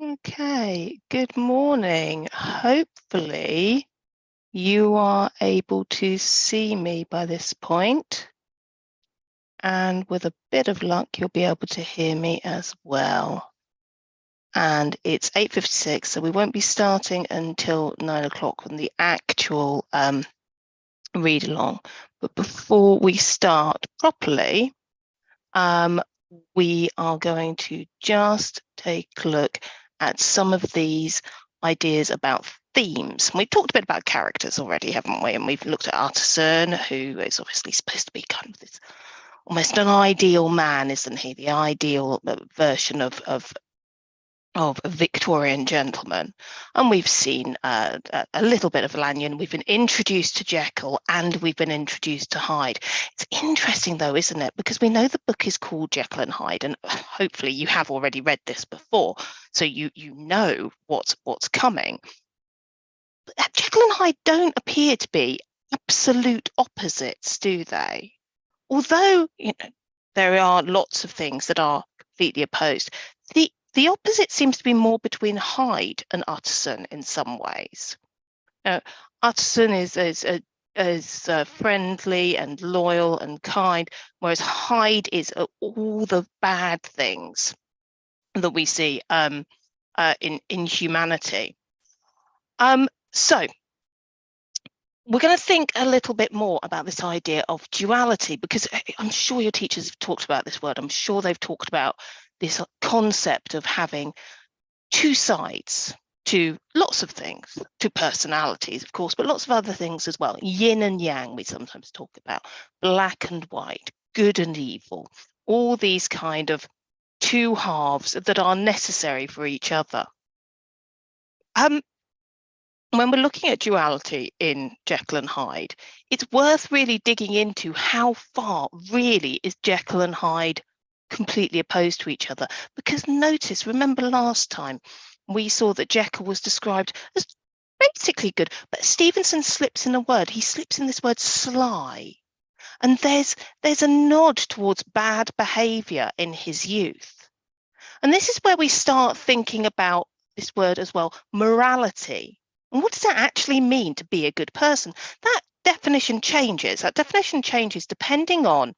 Okay, good morning. Hopefully you are able to see me by this point, and with a bit of luck, you'll be able to hear me as well. And it's 8:56, so we won't be starting until 9 o'clock on the actual read along. But before we start properly, we are going to just take a look at some of these ideas about themes. We've talked a bit about characters already, haven't we? And we've looked at Artisan, who is obviously supposed to be kind of this almost an ideal man, isn't he? The ideal version of a Victorian gentleman. And we've seen a little bit of Lanyon. We've been introduced to Jekyll and we've been introduced to Hyde. It's interesting though, isn't it? Because we know the book is called Jekyll and Hyde, and hopefully you have already read this before, so you know what's coming. But Jekyll and Hyde don't appear to be absolute opposites, do they? Although there are lots of things that are completely opposed. The opposite seems to be more between Hyde and Utterson in some ways. Utterson is friendly and loyal and kind, whereas Hyde is all the bad things that we see in humanity. So we're going to think a little bit more about this idea of duality, because I'm sure your teachers have talked about this word. I'm sure they've talked about this concept of having two sides to lots of things, to personalities, of course, but lots of other things as well. Yin and yang, we sometimes talk about, black and white, good and evil, all these kind of two halves that are necessary for each other. When we're looking at duality in Jekyll and Hyde, it's worth really digging into how far really is Jekyll and Hyde completely opposed to each other. Because notice, remember last time we saw that Jekyll was described as basically good, but Stevenson slips in a word. He slips in this word sly. And there's a nod towards bad behaviour in his youth. And this is where we start thinking about this word as well, morality. And what does that actually mean to be a good person? That definition changes. That definition changes depending on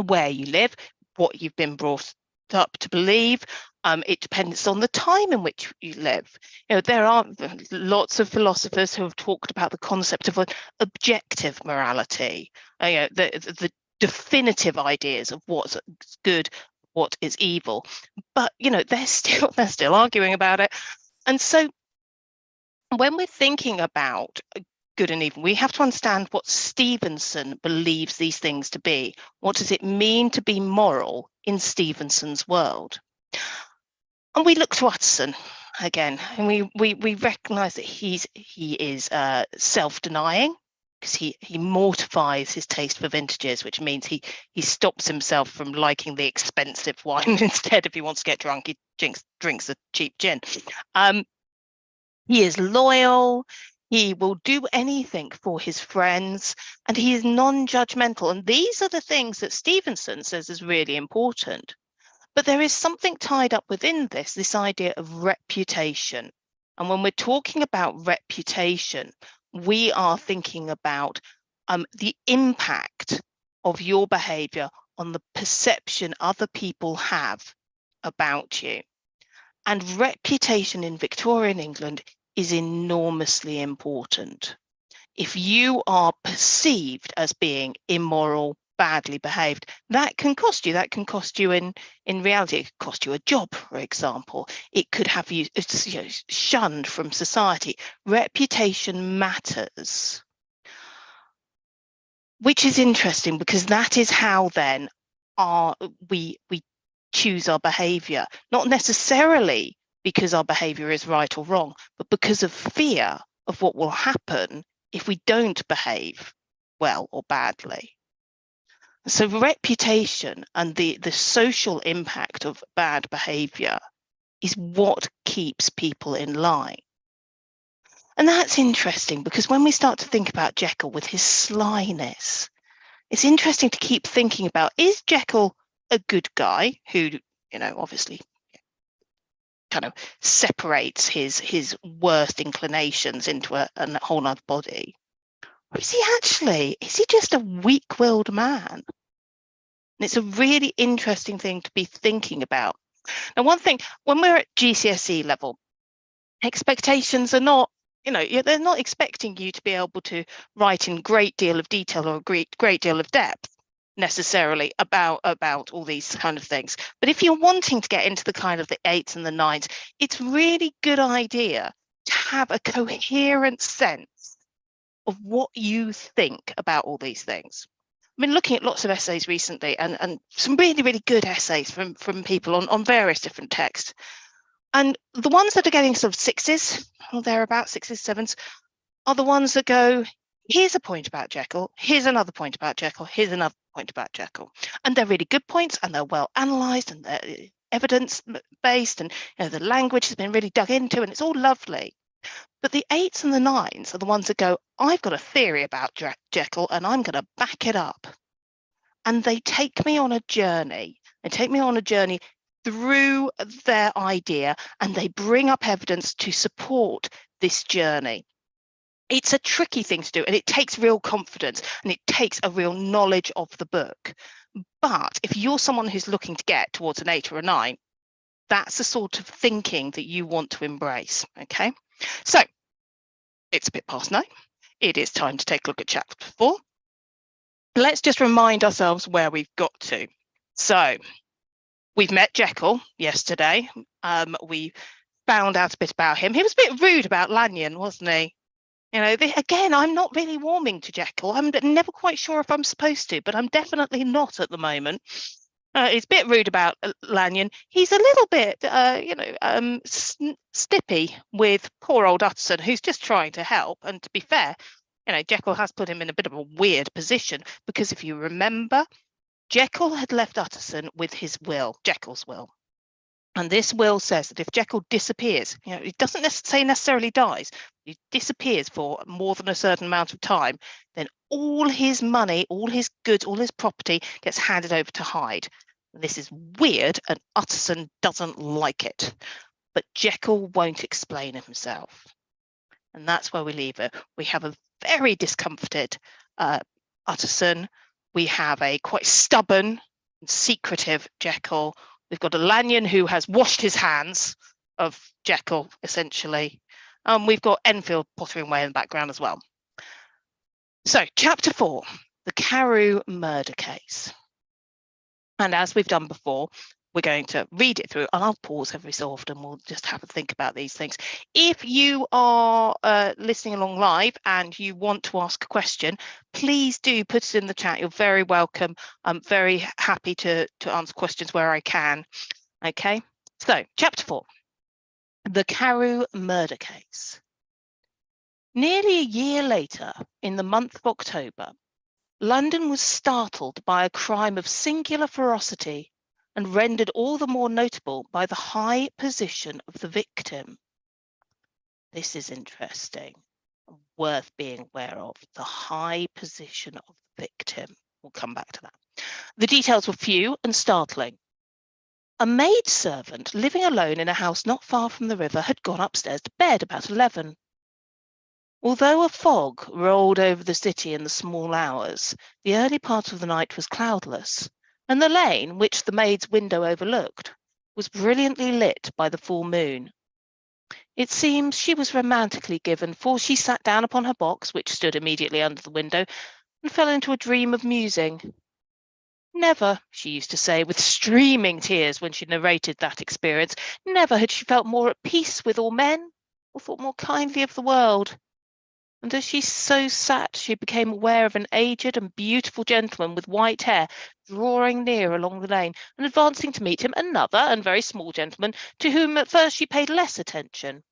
where you live, what you've been brought up to believe. It depends on the time in which you live. There are lots of philosophers who have talked about the concept of an objective morality, the definitive ideas of what's good, what is evil. But they're still arguing about it. And so when we're thinking about good and evil, we have to understand what Stevenson believes these things to be. What does it mean to be moral in Stevenson's world? And we look to Utterson again, and we recognise that he is self-denying, because he mortifies his taste for vintages, which means he stops himself from liking the expensive wine. Instead, if he wants to get drunk, he drinks the cheap gin. He is loyal. He will do anything for his friends, and he is non-judgmental. And these are the things that Stevenson says is really important. But there is something tied up within this idea of reputation. And when we're talking about reputation, we are thinking about the impact of your behaviour on the perception other people have about you. And reputation in Victorian England is enormously important. If you are perceived as being immoral, badly behaved, that can cost you. That can cost you in reality. It could cost you a job, for example. It could have you, shunned from society. Reputation matters, which is interesting, because that is how then we choose our behaviour, not necessarily because our behaviour is right or wrong, but because of fear of what will happen if we don't behave well or badly. So reputation and the social impact of bad behaviour is what keeps people in line. And that's interesting, because when we start to think about Jekyll with his slyness, it's interesting to keep thinking about, is Jekyll a good guy who, obviously kind of separates his worst inclinations into a whole other body? Or is he just a weak-willed man? And it's a really interesting thing to be thinking about. Now, one thing, when we're at GCSE level, expectations are not, they're not expecting you to be able to write in great deal of detail or a great deal of depth necessarily about all these kind of things. But if you're wanting to get into the kind of the 8s and the 9s, it's really good idea to have a coherent sense of what you think about all these things. I've been looking at lots of essays recently, and some really, really good essays from people on various different texts. And the ones that are getting sort of 6s, or thereabouts, 6s, 7s, are the ones that go, here's a point about Jekyll, here's another point about Jekyll, here's another point about Jekyll. And they're really good points, and they're well analysed, and they're evidence-based, and the language has been really dug into, and it's all lovely. But the 8s and the 9s are the ones that go, I've got a theory about Jekyll, and I'm going to back it up. And they take me on a journey. They take me on a journey through their idea, and they bring up evidence to support this journey. It's a tricky thing to do, and it takes real confidence, and it takes a real knowledge of the book. But if you're someone who's looking to get towards an 8 or a 9, that's the sort of thinking that you want to embrace. Okay, so it's a bit past 9. It is time to take a look at chapter 4. Let's just remind ourselves where we've got to. So we've met Jekyll yesterday. We found out a bit about him. He was a bit rude about Lanyon, wasn't he? Again, I'm not really warming to Jekyll. I'm never quite sure if I'm supposed to, but I'm definitely not at the moment. He's a bit rude about Lanyon. He's a little bit, snippy with poor old Utterson, who's just trying to help. And to be fair, Jekyll has put him in a bit of a weird position, because if you remember, Jekyll had left Utterson with his will, Jekyll's will. And this will says that if Jekyll disappears, it doesn't necessarily dies, he disappears for more than a certain amount of time, then all his money, all his goods, all his property gets handed over to Hyde. This is weird, and Utterson doesn't like it. But Jekyll won't explain himself. And that's where we leave it. We have a very discomforted Utterson. We have a quite stubborn and secretive Jekyll. We've got a Lanyon who has washed his hands of Jekyll, essentially. We've got Enfield pottering away in the background as well. So, chapter 4, the Carew murder case. And as we've done before, we're going to read it through, and I'll pause every so often. We'll just have a think about these things. If you are listening along live and you want to ask a question, please do put it in the chat. You're very welcome. I'm very happy to answer questions where I can. Okay, so chapter 4, the Carew murder case. Nearly a year later, in the month of October, London was startled by a crime of singular ferocity, and rendered all the more notable by the high position of the victim. This is interesting and worth being aware of, the high position of the victim. We'll come back to that. The details were few and startling. A maidservant living alone in a house not far from the river had gone upstairs to bed about 11. Although a fog rolled over the city in the small hours, the early part of the night was cloudless, and the lane, which the maid's window overlooked, was brilliantly lit by the full moon. It seems she was romantically given, for she sat down upon her box, which stood immediately under the window, and fell into a dream of musing. Never, she used to say, with streaming tears when she narrated that experience, never had she felt more at peace with all men, or thought more kindly of the world. And as she so sat, she became aware of an aged and beautiful gentleman with white hair drawing near along the lane, and advancing to meet him another and very small gentleman, to whom at first she paid less attention.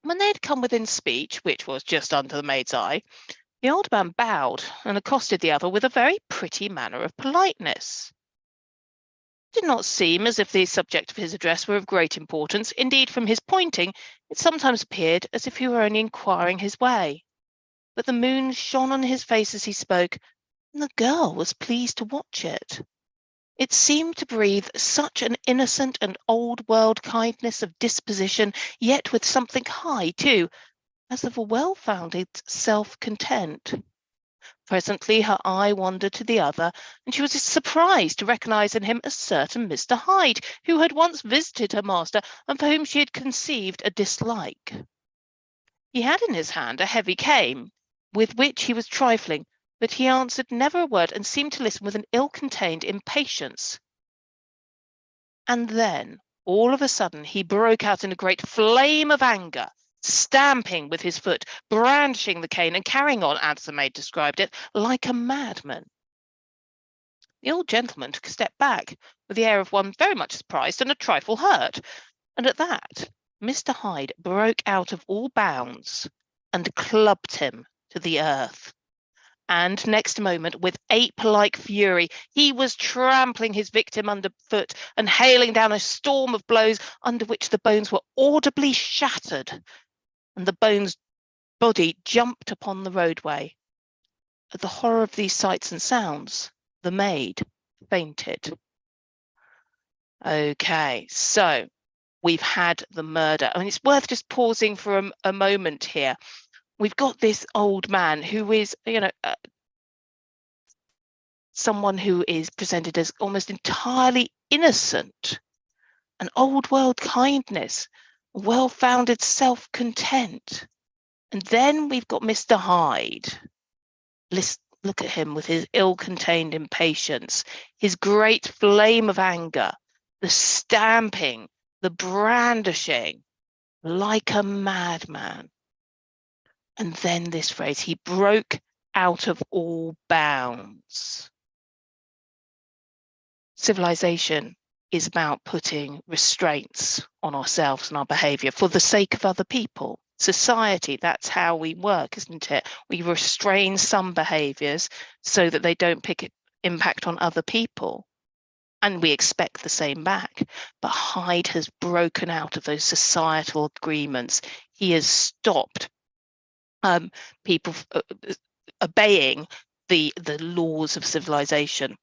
When they had come within speech, which was just under the maid's eye, the old man bowed and accosted the other with a very pretty manner of politeness. It did not seem as if the subject of his address were of great importance. Indeed, from his pointing, it sometimes appeared as if he were only inquiring his way. But the moon shone on his face as he spoke, and the girl was pleased to watch it. It seemed to breathe such an innocent and old-world kindness of disposition, yet with something high, too, as of a well-founded self-content. Presently her eye wandered to the other, and she was surprised to recognise in him a certain Mr. Hyde, who had once visited her master, and for whom she had conceived a dislike. He had in his hand a heavy cane, with which he was trifling, but he answered never a word, and seemed to listen with an ill-contained impatience. And then, all of a sudden, he broke out in a great flame of anger, stamping with his foot, brandishing the cane, and carrying on, as the maid described it, like a madman. The old gentleman took a step back, with the air of one very much surprised and a trifle hurt, and at that Mr. Hyde broke out of all bounds and clubbed him to the earth. And next moment, with ape-like fury, he was trampling his victim underfoot and hailing down a storm of blows under which the bones were audibly shattered, and the bone's body jumped upon the roadway. At the horror of these sights and sounds, the maid fainted. Okay, so we've had the murder. I mean, it's worth just pausing for a moment here. We've got this old man who is, someone who is presented as almost entirely innocent, an old world kindness, well-founded self-content. And then we've got Mr. Hyde. Look at him with his ill-contained impatience, his great flame of anger, the stamping, the brandishing, like a madman. And then this phrase, he broke out of all bounds. Civilization is about putting restraints on ourselves and our behavior for the sake of other people. Society, that's how we work, isn't it? We restrain some behaviors so that they don't impact on other people. And we expect the same back. But Hyde has broken out of those societal agreements. He has stopped people obeying the laws of civilization.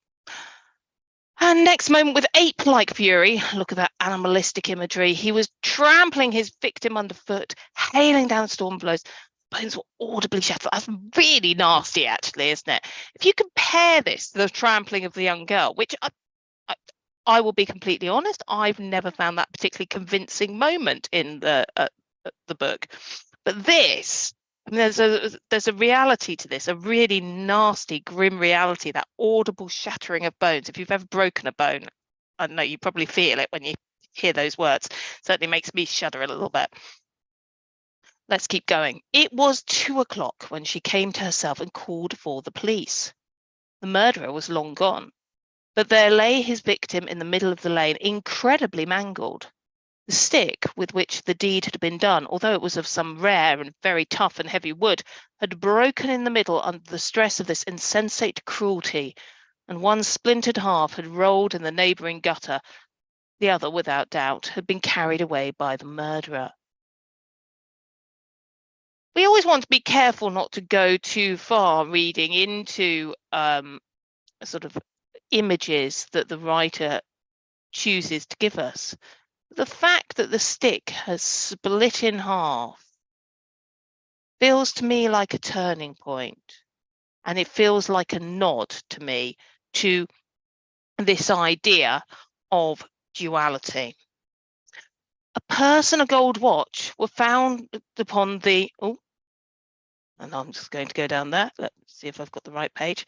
And next moment, with ape-like fury, look at that animalistic imagery, he was trampling his victim underfoot, hailing down storm blows. Bones were audibly shattered. That's really nasty, actually, isn't it? If you compare this to the trampling of the young girl, which I will be completely honest, I've never found that particularly convincing moment in the book. But this, I mean, there's a reality to this, a really nasty, grim reality, that audible shattering of bones. If you've ever broken a bone, I don't know, you probably feel it when you hear those words. Certainly makes me shudder a little bit. Let's keep going. It was 2 o'clock when she came to herself and called for the police. The murderer was long gone, but there lay his victim in the middle of the lane, incredibly mangled. The stick with which the deed had been done, although it was of some rare and very tough and heavy wood, had broken in the middle under the stress of this insensate cruelty, and one splintered half had rolled in the neighbouring gutter. The other, without doubt, had been carried away by the murderer. We always want to be careful not to go too far reading into sort of images that the writer chooses to give us. The fact that the stick has split in half feels to me like a turning point, and it feels like a nod to me to this idea of duality. A purse and a gold watch were found upon the, and I'm just going to go down there. Let's see if I've got the right page.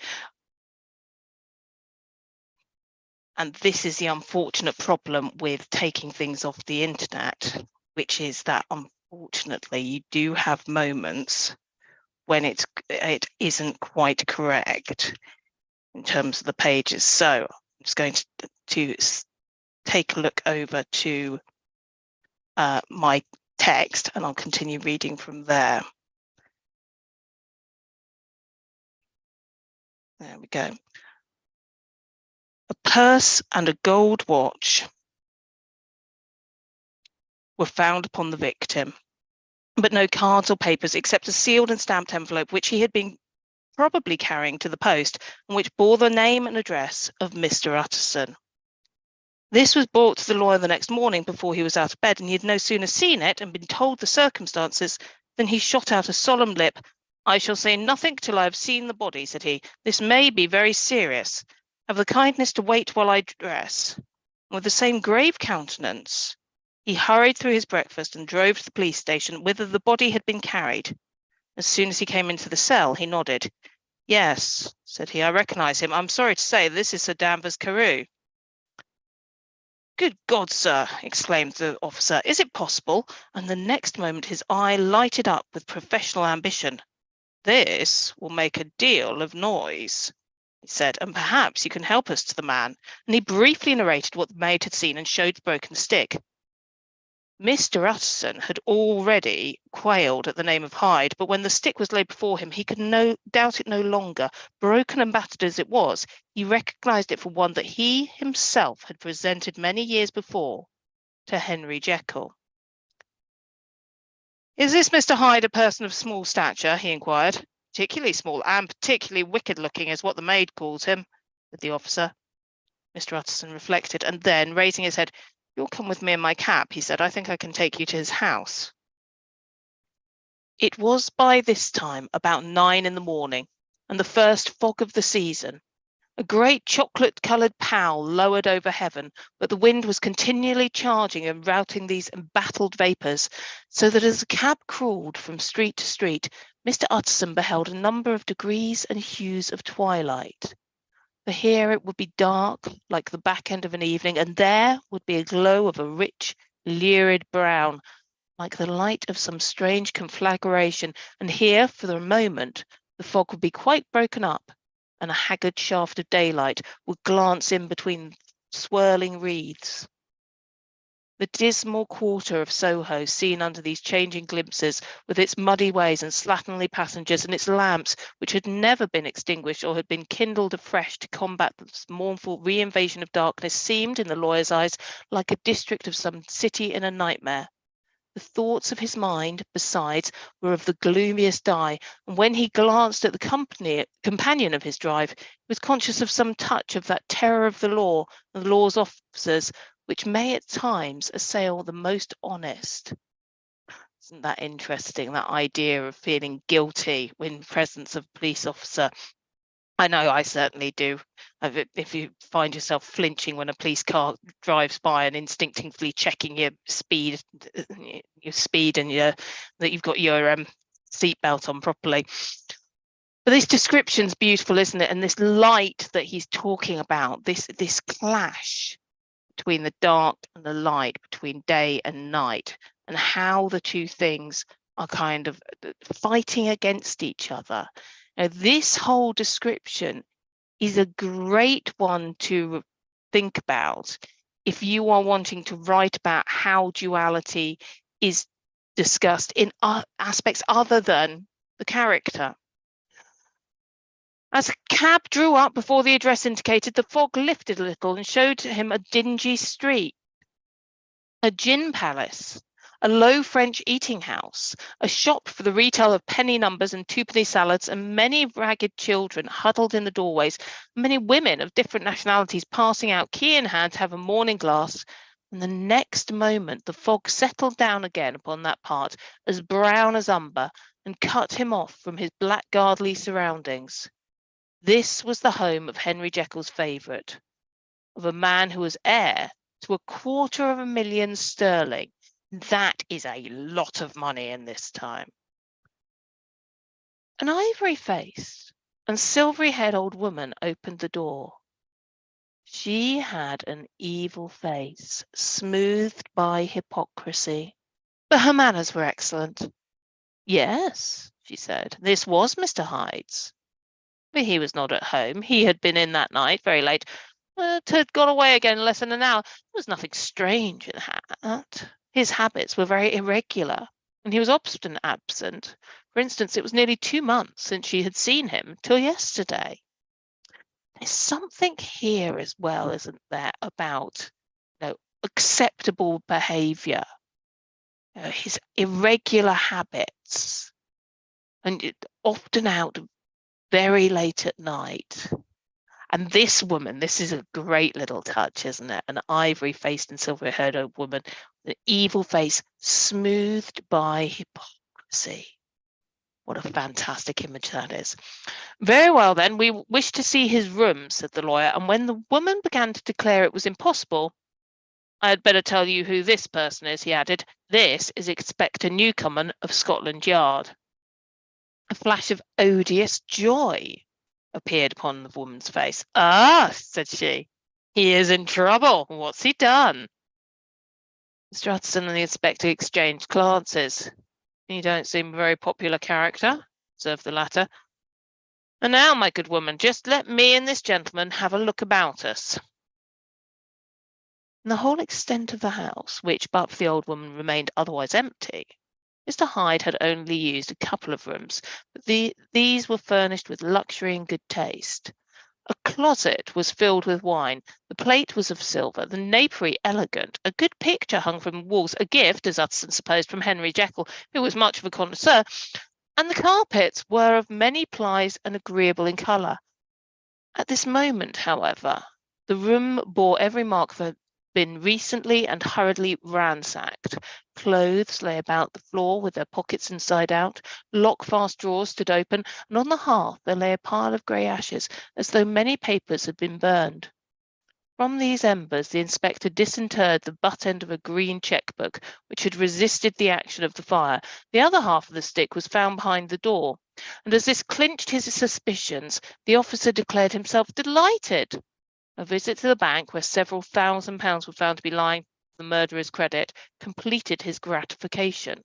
And this is the unfortunate problem with taking things off the internet, which is that unfortunately you do have moments when it isn't quite correct in terms of the pages. So I'm just going to take a look over to my text, and I'll continue reading from there. There we go. A purse and a gold watch were found upon the victim, but no cards or papers except a sealed and stamped envelope which he had been probably carrying to the post, and which bore the name and address of Mr. Utterson. This was brought to the lawyer the next morning before he was out of bed, and he had no sooner seen it and been told the circumstances than he shot out a solemn lip. "I shall say nothing till I have seen the body," said he. "This may be very serious. Have the kindness to wait while I dress." And with the same grave countenance, he hurried through his breakfast and drove to the police station, whither the body had been carried. As soon as he came into the cell, he nodded. "Yes," said he, "I recognise him. I'm sorry to say this is Sir Danvers Carew." "Good God, sir!" exclaimed the officer. "Is it possible?" And the next moment his eye lighted up with professional ambition. "This will make a deal of noise," he said, "and perhaps you can help us to the man." And he briefly narrated what the maid had seen and showed the broken stick. Mr. Utterson had already quailed at the name of Hyde, but when the stick was laid before him, he could doubt it no longer. Broken and battered as it was, he recognised it for one that he himself had presented many years before to Henry Jekyll. "Is this Mr. Hyde a person of small stature?" he inquired. "Particularly small, and particularly wicked-looking, is what the maid calls him," said the officer. Mr. Utterson reflected, and then, raising his head, "You'll come with me in my cab," he said. "I think I can take you to his house." It was by this time about 9 in the morning, and the first fog of the season. A great chocolate-coloured pall lowered over heaven, but the wind was continually charging and routing these embattled vapours, so that as the cab crawled from street to street, Mr. Utterson beheld a number of degrees and hues of twilight. For here it would be dark, like the back end of an evening, and there would be a glow of a rich, lurid brown, like the light of some strange conflagration, and here, for the moment, the fog would be quite broken up, and a haggard shaft of daylight would glance in between swirling wreaths. The dismal quarter of Soho, seen under these changing glimpses, with its muddy ways and slatternly passengers, and its lamps, which had never been extinguished or had been kindled afresh to combat this mournful reinvasion of darkness, seemed, in the lawyer's eyes, like a district of some city in a nightmare. The thoughts of his mind, besides, were of the gloomiest dye, and when he glanced at the companion of his drive, he was conscious of some touch of that terror of the law and the law's officers, which may at times assail the most honest. Isn't that interesting, that idea of feeling guilty in presence of a police officer? I know I certainly do. If you find yourself flinching when a police car drives by and instinctively checking your speed and that you've got your seatbelt on properly. But this description's beautiful, isn't it? And this light that he's talking about, this clash between the dark and the light, between day and night, and how the two things are kind of fighting against each other. Now, this whole description is a great one to think about if you are wanting to write about how duality is discussed in aspects other than the character. As a cab drew up before the address indicated, the fog lifted a little and showed him a dingy street, a gin palace, a low French eating house, a shop for the retail of penny numbers and twopenny salads, and many ragged children huddled in the doorways, many women of different nationalities passing out key in hand to have a morning glass. And the next moment the fog settled down again upon that part, as brown as umber, and cut him off from his blackguardly surroundings. This was the home of Henry Jekyll's favourite, of a man who was heir to £250,000 sterling. That is a lot of money in this time. An ivory-faced and silvery-haired old woman opened the door. She had an evil face, smoothed by hypocrisy, but her manners were excellent. "Yes," she said, "this was Mr. Hyde's. But he was not at home. He had been in that night, very late, but had gone away again in less than an hour. There was nothing strange in that. His habits were very irregular, and he was often absent. For instance, it was nearly 2 months since she had seen him, till yesterday." There's something here as well, isn't there, about acceptable behaviour, his irregular habits, and often out very late at night. And this woman, this is a great little touch, isn't it? An ivory-faced and silver-haired old woman, an evil face smoothed by hypocrisy. What a fantastic image that is. Very well, then, we wish to see his room, said the lawyer. And when the woman began to declare it was impossible, I had better tell you who this person is, he added. This is Inspector Newcomen of Scotland Yard. A flash of odious joy appeared upon the woman's face. Ah, said she, he is in trouble. What's he done? Mr. Utterson and the inspector exchanged glances. You don't seem a very popular character, observed the latter. And now, my good woman, just let me and this gentleman have a look about us. In the whole extent of the house, which but for the old woman remained otherwise empty, Mr. Hyde had only used a couple of rooms, but these were furnished with luxury and good taste. A closet was filled with wine, the plate was of silver, the napery elegant, a good picture hung from the walls, a gift, as Utterson supposed, from Henry Jekyll, who was much of a connoisseur, and the carpets were of many plies and agreeable in colour. At this moment, however, the room bore every mark of been recently and hurriedly ransacked. Clothes lay about the floor with their pockets inside out, lock-fast drawers stood open, and on the hearth there lay a pile of grey ashes, as though many papers had been burned. From these embers the inspector disinterred the butt end of a green cheque-book, which had resisted the action of the fire. The other half of the stick was found behind the door, and as this clinched his suspicions, the officer declared himself delighted. A visit to the bank, where several £1,000s were found to be lying to the murderer's credit, completed his gratification.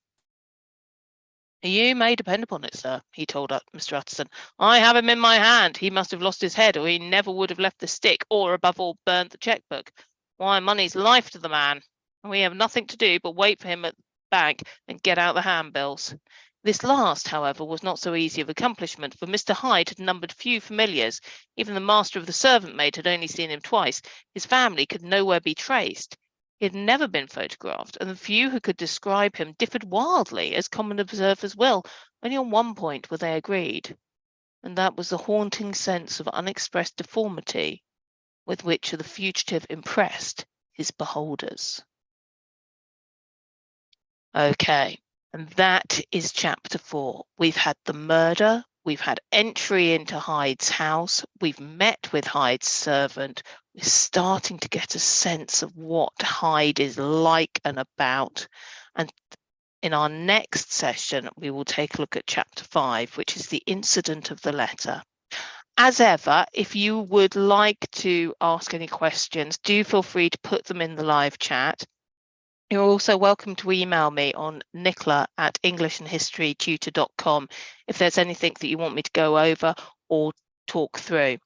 You may depend upon it, sir, he told Mr. Utterson. I have him in my hand. He must have lost his head, or he never would have left the stick, or, above all, burnt the cheque-book. Why, money's life to the man. We have nothing to do but wait for him at the bank and get out the handbills. This last, however, was not so easy of accomplishment, for Mr. Hyde had numbered few familiars. Even the master of the servant-maid had only seen him twice. His family could nowhere be traced. He had never been photographed, and the few who could describe him differed wildly, as common observers will. Only on one point were they agreed, and that was the haunting sense of unexpressed deformity with which the fugitive impressed his beholders. Okay. And that is chapter 4. We've had the murder, we've had entry into Hyde's house, we've met with Hyde's servant, we're starting to get a sense of what Hyde is like and about. And in our next session, we will take a look at chapter 5, which is the incident of the letter. As ever, if you would like to ask any questions, do feel free to put them in the live chat. You're also welcome to email me on nicola@englishandhistorytutor.com if there's anything that you want me to go over or talk through.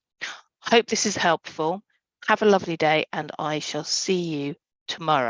Hope this is helpful. Have a lovely day, and I shall see you tomorrow.